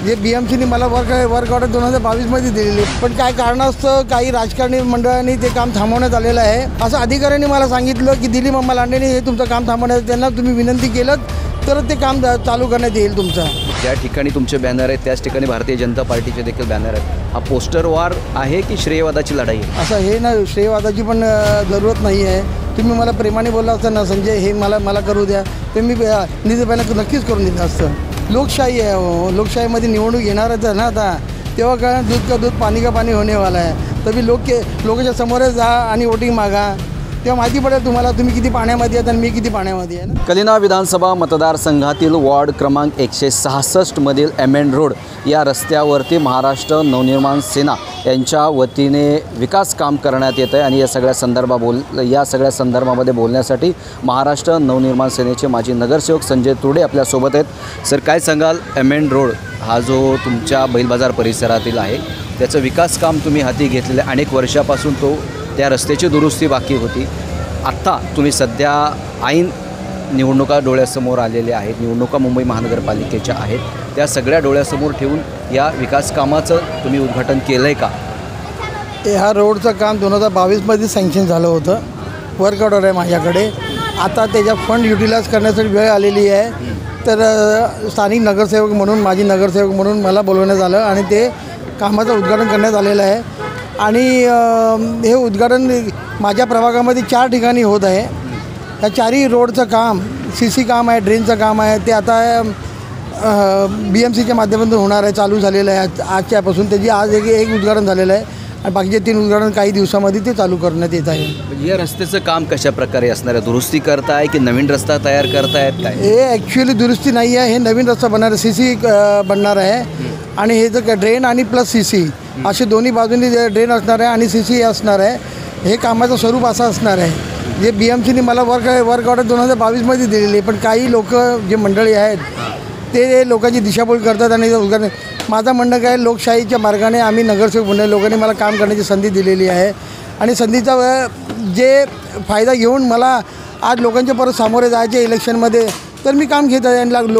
जे BMCने मला work order 2022मध्ये दिलेली, पण काय कारणास्तव काही राजकारणी मंडळांनी ते काम थांबवण्यात आलेलं आहे असं अधिकाऱ्यांनी मला सांगितलं की दिलीप अम्मा लांडेने हे तुमचं काम थांबवण्यात, त्यांना तुम्ही विनंती केलं तर ते काम चालू करण्यात येईल तुमचं। ज्या ठिकाणी तुमचे बॅनर आहेत त्याच ठिकाणी भारतीय जनता पार्टीचे देखील बॅनर आहेत। हा पोस्टर वार आहे की श्रेयवादाची लढाई आहे? असं हे ना, श्रेयवादाची पण जरूरत नाही आहे। तुम्ही मला प्रेमाने बोलला असता ना, संजय हे मला करू द्या, तर मी निधीपैना नक्कीच करून दिलं असतं। लोकशाही आहे हो, लोकशाहीमध्ये निवडणूक येणारच आहे ना आता, तेव्हा काय दूध का दूध पाणी का पाणी होने वाला आहे। तभी लोकांच्या समोरच जा आणि वोटिंग मागा, तेव्हा माहिती पडेल तुम्हाला तुम्ही किती पाण्यामध्ये आहेत आणि मी किती पाण्यामध्ये आहे ना। कलिना विधानसभा मतदारसंघातील वॉर्ड क्रमांक 166 मधील एमएन रोड या रस्त्यावरती महाराष्ट्र नवनिर्माण सेना यांच्या वतीने विकास काम करण्यात येत आहे आणि या सगळ्या संदर्भामध्ये बोलण्यासाठी महाराष्ट्र नवनिर्माण सेनेचे माजी नगरसेवक संजय तुर्डे आपल्यासोबत आहेत। सर, काय सांगाल? एमएन रोड हा जो तुमच्या बैल बाजार परिसरातील आहे त्याचं विकास काम तुम्ही हाती घेतलेलं आहे। अनेक वर्षापासून त्या रस्त्याची दुरुस्ती बाकी होती। आत्ता तुम्ही सध्या ऐन निवडणुका डोळ्यासमोर आलेल्या आहेत, निवडणुका मुंबई महानगरपालिकेच्या आहेत, त्या सगळ्या डोळ्यासमोर ठेवून या विकास कामाचं तुम्ही उद्घाटन केलं आहे का? ह्या रोडचं काम 2022मध्ये सँक्शन झालं होतं, वर्क ऑर्डर आहे माझ्याकडे। आता त्याच्या फंड युटिलाइज करण्यासाठी वेळ आलेली आहे, तर स्थानिक नगरसेवक म्हणून, माजी नगरसेवक म्हणून मला बोलवण्यात आलं आणि ते कामाचं उद्घाटन करण्यात आलेलं आहे। आणि हे उद्घाटन माझ्या प्रभागामध्ये 4 ठिकाणी होत आहे। या 4ही रोडचं काम, CC काम आहे, ड्रेनचं काम आहे, ते आता BMCच्या माध्यमातून होणार आहे, चालू झालेलं आहे आजच्यापासून। त्याची आज एक उद्घाटन झालेलं आहे आणि बाकीचे 3 उद्घाटन काही दिवसामध्ये ते चालू करण्यात येत आहे। या रस्त्याचं काम कशा प्रकारे असणार आहे? दुरुस्ती करताय की नवीन रस्ता तयार करतायत काय? हे ॲक्च्युअली दुरुस्ती नाही आहे, हे नवीन रस्ता बनणार आहे, CC बनणार आहे आणि हे जर ड्रेन आणि प्लस CC असे दोन्ही बाजूंनी ड्रेन असणार आहे आणि CC असणार आहे। हे कामाचं स्वरूप असं असणार आहे जे BMCने मला वर्क ऑर्डर 2022मध्ये दिलेली, पण काही लोक जे मंडळी आहेत ते लोकांची दिशाभूल करतात आणि उद्घाटन। माझं म्हणणं काय, लोकशाहीच्या मार्गाने आम्ही नगरसेवक बनले, लोकांनी मला काम करण्याची संधी दिलेली आहे आणि संधीचा जे फायदा घेऊन मला आज लोकांच्या परत सामोरे जायचे इलेक्शनमध्ये, तर मी काम घेत आहे। आणि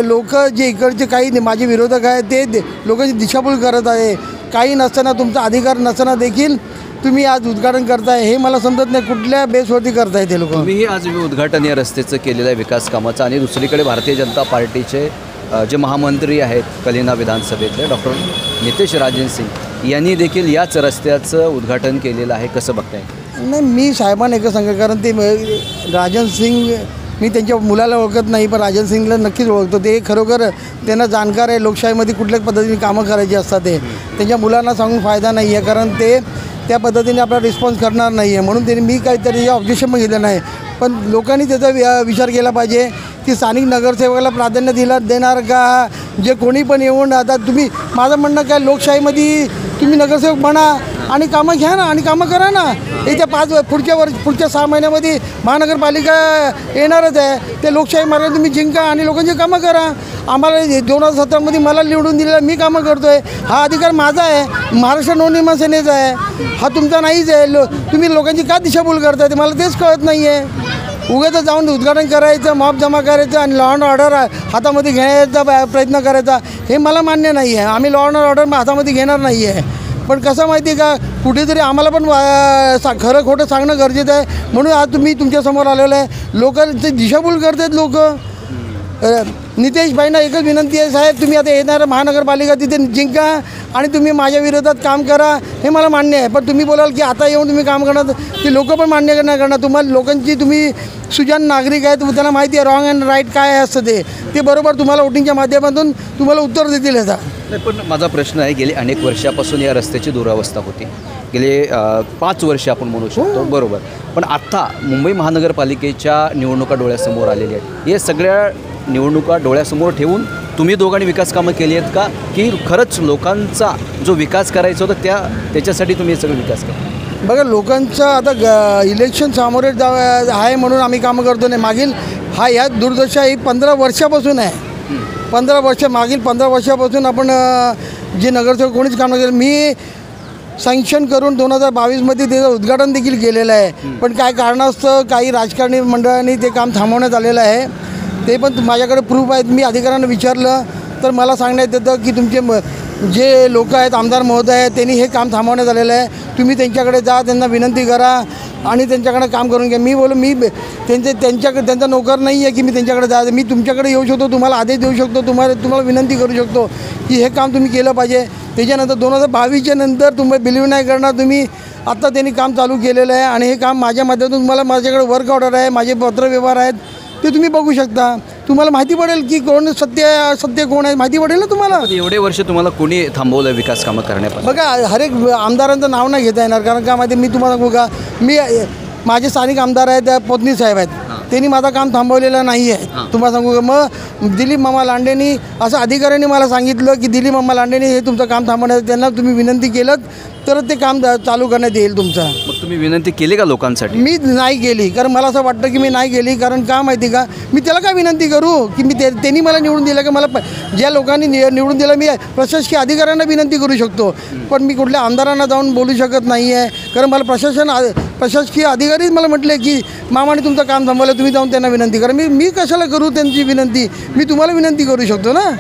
लोक जे इकडचे काही माझे विरोधक आहेत ते लोकांची दिशाभूल करत आहे। काही नसताना, तुमचा अधिकार नसताना देखील तुम्ही आज उद्घाटन करताय, हे मला समजत नाही कुठल्या बेसवरती करताय ते लोक। तुम्हीही आज उद्घाटन या रस्त्याचं केलेलं आहे विकास कामाचं, आणि दुसरीकडे भारतीय जनता पार्टीचे जे महामंत्री आहेत कलिना विधानसभेतले डॉक्टर नितेश राजन सिंग यांनी देखील याच रस्त्याचं उद्घाटन केलेलं आहे, कसं बघताय? नाही, मी साहेबांना एकच सांगा, कारण ते राजन सिंग, मी त्यांच्या मुलाला ओळखत नाही पण राजन सिंगला नक्कीच ओळखतो। ते खरोखर त्यांना जाणकार आहे, लोकशाहीमध्ये कुठल्याच पद्धतीने कामं करायची असतात। ते त्यांच्या मुलांना सांगून फायदा नाही आहे, कारण ते त्या पद्धतीने आपला रिस्पॉन्स करणार नाही आहे, म्हणून त्यांनी मी काहीतरी ऑब्जेक्शन पण घेतलं नाही। पण लोकांनी त्याचा विचार केला पाहिजे की स्थानिक नगरसेवकाला प्राधान्य देणार का, जे कोणी पण येऊन। आता तुम्ही, माझं म्हणणं काय, लोकशाहीमध्ये तुम्ही नगरसेवक बना आणि कामं घ्या ना आणि कामं करा ना। येत्या पुढच्या 6 महिन्यामध्ये महानगरपालिका येणारच आहे, ते लोकशाही मार्गाने तुम्ही जिंका आणि लोकांची कामं करा। आम्हाला 2017मध्ये मला निवडून दिलेला, मी कामं करतो आहे, हा अधिकार माझा आहे, महाराष्ट्र नवनिर्माण सेनेचा आहे, हा तुमचा नाहीच आहे। तुम्ही लोकांची का दिशाभूल करताय ते मला तेच कळत नाही आहे। उगाच जाऊन उद्घाटन करायचं, मॉब जमा करायचं आणि लॉ अँड ऑर्डर हातामध्ये घेण्याचा प्रयत्न करायचा, हे मला मान्य नाही आहे। आम्ही लॉ अँड ऑर्डर हातामध्ये घेणार नाही आहे, पण कसं माहिती आहे का, कुठेतरी आम्हाला पण खरं खोटं सांगणं गरजेचं आहे, म्हणून आज तुम्ही तुमच्यासमोर आलेलं आहे। लोकांची दिशाभूल करतात लोक। नितेश भाईंना एकच विनंती आहे, साहेब तुम्ही आता येणारं महानगरपालिका तिथे जिंका आणि तुम्ही माझ्या विरोधात काम करा, हे मला मान्य आहे। पण तुम्ही बोलाल की आता येऊन तुम्ही काम करणार, ते लोक पण मान्य नाही करणार। तुम्हाला लोकांची, तुम्ही सुजाण नागरिक आहेत, त्यांना माहिती आहे रॉंग अँड राईट काय असतं ते बरोबर तुम्हाला वोटिंगच्या माध्यमातून तुम्हाला उत्तर देतील याचा। नाही, पण माझा प्रश्न आहे, गेली अनेक वर्षापासून या रस्त्याची दुरावस्था होती, गेले 5 वर्ष आपण म्हणू शकतो, बरोबर। पण आत्ता मुंबई महानगरपालिकेच्या निवडणुका डोळ्यासमोर आलेल्या आहेत, या सगळ्या निवडणुका डोळ्यासमोर ठेवून तुम्ही दोघांनी विकास कामं केली आहेत का, की खरंच लोकांचा जो विकास करायचा होता त्याच्यासाठी तुम्ही हे सगळं विकास करा? बघा, लोकांचं आता इलेक्शन सामोरे आहे म्हणून आम्ही कामं करतो नाही। मागील या दुर्दशा ही 15 वर्षापासून आहे। 15 वर्षापासून आपण जे नगरसेवक कोणीच काम केलं, मी सँक्शन करून 2022मध्ये त्याचं उद्घाटन देखील केलेलं आहे, पण काय कारणास्तव काही राजकारणी मंडळांनी ते काम थांबवण्यात आलेलं आहे। ते पण माझ्याकडे प्रूफ आहेत, मी अधिकाऱ्यांना विचारलं तर मला सांगण्यात येतं की तुमचे जे लोक आहेत आमदार महोदय त्यांनी हे काम थांबवण्यात आलेलं आहे, तुम्ही त्यांच्याकडे जा, त्यांना विनंती करा आणि त्यांच्याकडे काम करून घ्या. मी बोलो मी त्यांचा नोकर नाही आहे की मी त्यांच्याकडे जा, मी तुमच्याकडे येऊ शकतो, तुम्हाला आदेश देऊ शकतो, तुम्हाला विनंती करू शकतो की हे काम तुम्ही केलं पाहिजे. त्याच्यानंतर 2022च्या नंतर तुम्ही बिलीव्ह नाही करणार, तुम्ही आत्ता त्यांनी काम चालू केलेलं आहे आणि हे काम माझ्या माध्यमातून तुम्हाला माझ्याकडे वर्क ऑर्डर आहे, माझे पत्रव्यवहार आहेत, ते तुम्ही बघू शकता. तुम्हाला माहिती पडेल की कोण सत्य कोण आहे, माहिती पडेल ना तुम्हाला. एवढे वर्ष तुम्हाला कोणी थांबवलं विकास कामं करण्यापासून? बघा, हर एक आमदारांचं नाव नाही घेता येणार, कारण का माहिती मी तुम्हाला सांगू का, माझे स्थानिक आमदार आहेत पोतनी साहेब आहेत, त्यांनी माझं काम थांबवलेलं नाही आहे. तुम्हाला सांगू का, मग दिलीप मामा लांडेंनी असं अधिकाऱ्यांनी मला सांगितलं की दिलीप मामा लांडेंनी हे तुमचं काम थांबवण्याचं, त्यांना तुम्ही विनंती केलं तर ते काम चालू करण्यात येईल तुमचं. मग तुम्ही विनंती केली का लोकांसाठी? मी नाही केली, कारण मला असं वाटतं की मी नाही केली, कारण का माहिती का, मी त्याला काय विनंती करू की त्यांनी मला निवडून दिलं, की मला ज्या लोकांनी निवडून दिलं मी प्रशासकीय अधिकाऱ्यांना विनंती करू शकतो, पण मी कुठल्या आमदारांना जाऊन बोलू शकत नाही आहे. कारण मला प्रशासकीय अधिकारीच मला म्हटले की मामाने तुमचं काम थांबवलं, तुम्ही जाऊन त्यांना विनंती करा. मी कशाला करू त्यांची विनंती, मी तुम्हाला विनंती करू शकतो ना.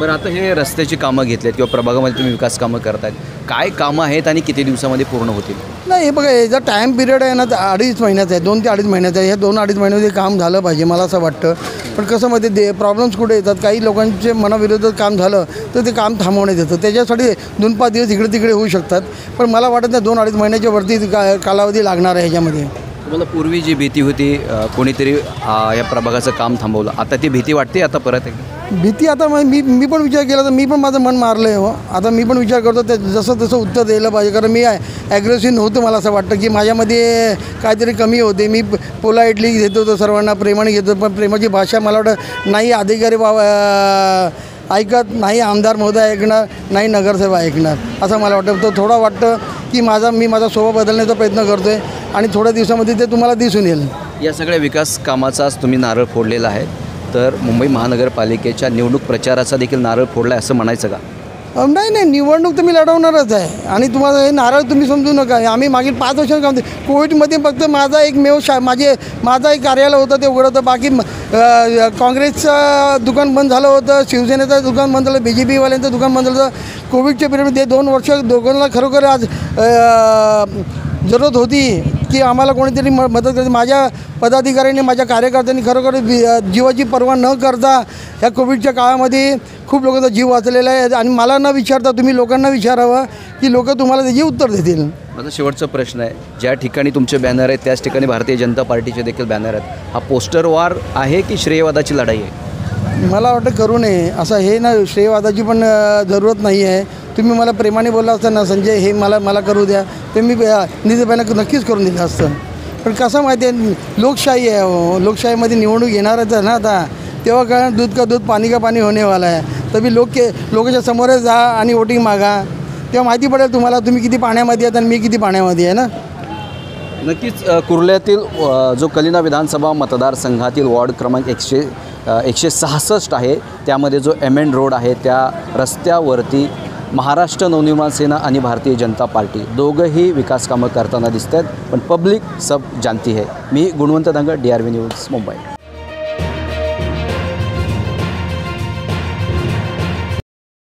बरं, आता हे रस्त्याची कामं घेतलीत किंवा प्रभागामध्ये तुम्ही विकास कामं करतायत, काय कामं आहेत आणि किती दिवसामध्ये पूर्ण होतील? नाही, हे बघा, याचा टाईम पिरियड आहे ना, 2.5 महिन्याचा आहे, 2 ते 2.5 महिन्याचा आहे. ह्या 2-2.5 महिन्यामध्ये काम झालं पाहिजे मला असं वाटतं. पण कसं मध्ये प्रॉब्लेम्स कुठे येतात, काही लोकांचे मनाविरोधात काम झालं तर ते काम थांबवण्यात येतं, त्याच्यासाठी 2-5 दिवस इकडे तिकडे होऊ शकतात. पण मला वाटत नाही 2-2.5 महिन्याच्या वरती कालावधी लागणार आहे ह्याच्यामध्ये. तुम्हाला पूर्वी जी भीती होती, कोणीतरी या प्रभागाचं काम थांबवलं, आता ती भीती वाटते आता परत एकदा? भीती आता मी पण विचार केला तर मी पण माझं मन मारलं आहे. हो, आता मी पण विचार करतो ते जसं तसं उत्तर द्यायला पाहिजे, कारण मी ॲग्रेसिव्ह नव्हतं. मला असं वाटतं की माझ्यामध्ये काहीतरी कमी होते. मी पोलाइटली घेत होतो, सर्वांना प्रेमाने घेतो, पण प्रेमाची भाषा मला वाटतं नाही अधिकारी ऐकत, नाही आमदार महोदय ऐकणार, नाही नगरसेवक ऐकणार, असं मला वाटतं. तो थोडा वाटतं की मी माझा स्वभाव बदलण्याचा प्रयत्न करतो आहे आणि थोड्या दिवसामध्ये ते तुम्हाला दिसून येईल. या सगळ्या विकास कामाचाच तुम्ही नारळ फोडलेला आहे, तर मुंबई महानगरपालिकेच्या निवडणूक प्रचाराचा देखील नारळ फोडला आहे असं म्हणायचं का? नाही, निवडणूक तर मी लढवणारच आहे आणि तुम्हाला हे नारळ तुम्ही समजू नका. आम्ही मागील 5 वर्षांत काम कोविडमध्ये फक्त माझा एक माझा एक कार्यालय होतं ते उघडं होतं. बाकी काँग्रेसचं दुकान बंद झालं होतं, शिवसेनेचं दुकान बंद झालं, BJPवाल्यांचं दुकान बंद झालं होतं. कोविडच्या पिरियडमध्ये 2 वर्ष दोघांना खरोखर आज जरूरत होती की आम्हाला कोणीतरी मदत करते. माझ्या पदाधिकाऱ्यांनी, माझ्या कार्यकर्त्यांनी खरोखर जीवाची पर्वा न करता या कोविडच्या काळामध्ये खूप लोकांचा जीव वाचलेला आहे. आणि मला न विचारता तुम्ही लोकांना विचारावं की लोक तुम्हाला त्याची उत्तर देतील. माझा शेवटचा प्रश्न आहे, ज्या ठिकाणी तुमचे बॅनर आहेत त्याच ठिकाणी भारतीय जनता पार्टीचे देखील बॅनर आहेत, हा पोस्टर वॉर आहे की श्रेयवादाची लढाई आहे? मला वाटतं करू नये असं, हे ना श्रेयवादाची पण जरूरत नाही आहे. तुम्ही मला प्रेमाने बोलला असता ना, संजय हे मला करू द्या, ते मी निधीपैना नक्कीच करून दिलं असतं. पण कसं माहिती आहे, लोकशाही आहे हो, लोकशाहीमध्ये निवडणूक येणारच आहे ना आता, तेव्हा काय दूध का दूध पाणी का पाणी होणे वाला आहे. तरी लोकांच्या समोरच जा आणि वोटिंग मागा, तेव्हा माहिती पडेल तुम्हाला तुम्ही किती पाण्यामध्ये आहेत आणि मी किती पाण्यामध्ये आहे ना. नक्कीच कुर्ल्यातील जो कलिना विधानसभा मतदारसंघातील वॉर्ड क्रमांक 166 आहे, त्यामध्ये जो MN रोड आहे त्या रस्त्यावरती महाराष्ट्र नवनिर्माण सेना आणि भारतीय जनता पार्टी दोघंही विकास कामं करताना दिसत आहेत, पण पब्लिक सब जानती है. मी गुणवंत दांगड, DRV न्यूज, मुंबई.